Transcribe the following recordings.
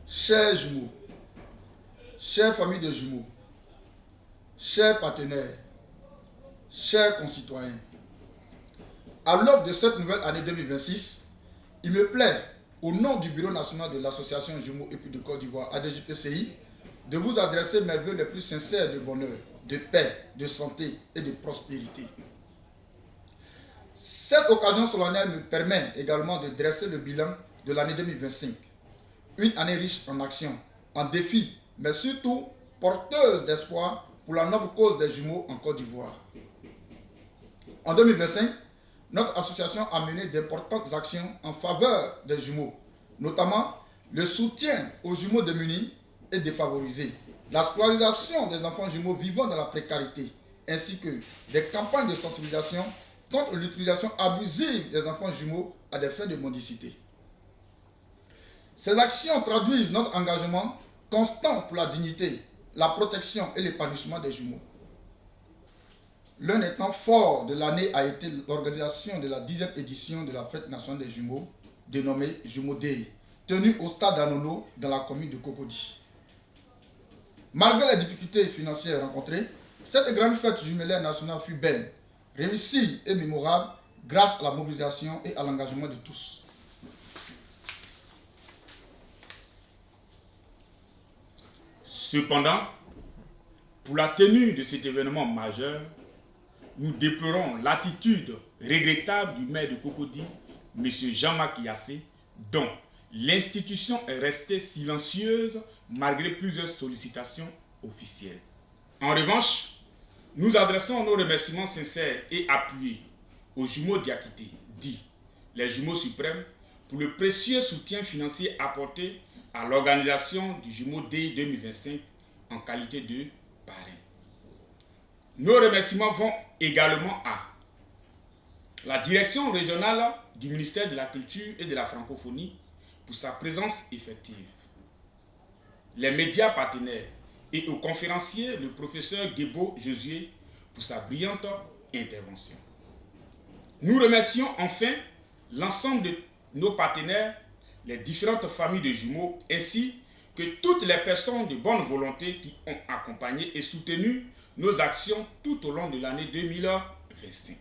Chers jumeaux, chères familles de jumeaux, chers partenaires, chers concitoyens, à l'aube de cette nouvelle année 2026, il me plaît, au nom du Bureau national de l'Association Jumeaux et puis de Côte d'Ivoire, ADJPCI, de vous adresser mes vœux les plus sincères de bonheur, de paix, de santé et de prospérité. Cette occasion solennelle me permet également de dresser le bilan de l'année 2025. Une année riche en actions, en défis, mais surtout porteuse d'espoir pour la noble cause des jumeaux en Côte d'Ivoire. En 2025, notre association a mené d'importantes actions en faveur des jumeaux, notamment le soutien aux jumeaux démunis et défavorisés, la scolarisation des enfants jumeaux vivant dans la précarité, ainsi que des campagnes de sensibilisation contre l'utilisation abusive des enfants jumeaux à des fins de mendicité. Ces actions traduisent notre engagement constant pour la dignité, la protection et l'épanouissement des jumeaux. L'un des temps forts de l'année a été l'organisation de la 10e édition de la Fête nationale des jumeaux, dénommée Jumeaux Day, tenue au stade Anono dans la commune de Cocody. Malgré les difficultés financières rencontrées, cette grande fête jumellaire nationale fut belle, réussie et mémorable grâce à la mobilisation et à l'engagement de tous. Cependant, pour la tenue de cet événement majeur, nous déplorons l'attitude regrettable du maire de Cocody, M. Jean-Marc Yassé, dont l'institution est restée silencieuse malgré plusieurs sollicitations officielles. En revanche, nous adressons nos remerciements sincères et appuyés aux jumeaux Diakité, dits les jumeaux suprêmes, pour le précieux soutien financier apporté à l'organisation du Jumeaux Day 2025 en qualité de parrain. Nos remerciements vont également à la direction régionale du ministère de la Culture et de la Francophonie pour sa présence effective, les médias partenaires et au conférencier le professeur Guébo Josué pour sa brillante intervention. Nous remercions enfin l'ensemble de nos partenaires, les différentes familles de jumeaux, ainsi que toutes les personnes de bonne volonté qui ont accompagné et soutenu nos actions tout au long de l'année 2025.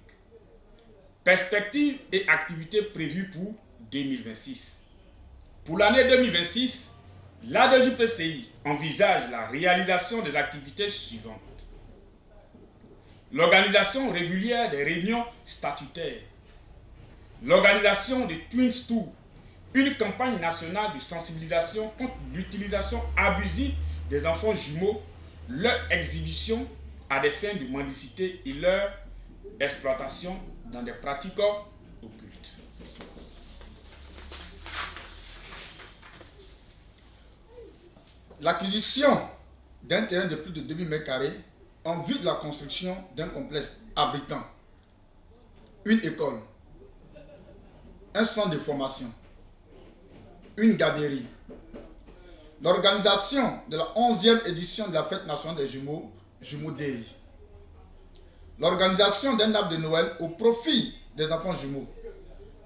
Perspectives et activités prévues pour 2026. Pour l'année 2026, l'ADJPCI envisage la réalisation des activités suivantes. L'organisation régulière des réunions statutaires, l'organisation des Twins Tours, une campagne nationale de sensibilisation contre l'utilisation abusive des enfants jumeaux, leur exhibition à des fins de mendicité et leur exploitation dans des pratiques occultes. L'acquisition d'un terrain de plus de 2000 m² en vue de la construction d'un complexe abritant une école, un centre de formation, une garderie, l'organisation de la 11e édition de la Fête nationale des jumeaux, Jumeaux Day, l'organisation d'un arbre de Noël au profit des enfants jumeaux,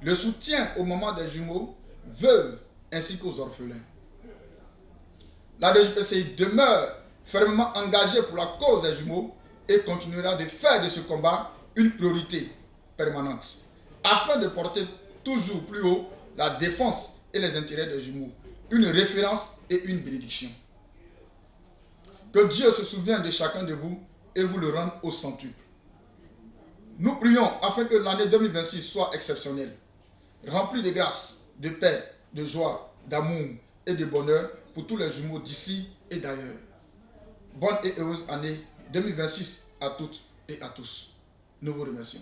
le soutien au moment des jumeaux, veuves ainsi qu'aux orphelins. La DGPCI demeure fermement engagée pour la cause des jumeaux et continuera de faire de ce combat une priorité permanente, afin de porter toujours plus haut la défense et les intérêts des jumeaux, une référence et une bénédiction. Que Dieu se souvienne de chacun de vous et vous le rende au centuple. Nous prions afin que l'année 2026 soit exceptionnelle, remplie de grâce, de paix, de joie, d'amour et de bonheur pour tous les jumeaux d'ici et d'ailleurs. Bonne et heureuse année 2026 à toutes et à tous. Nous vous remercions.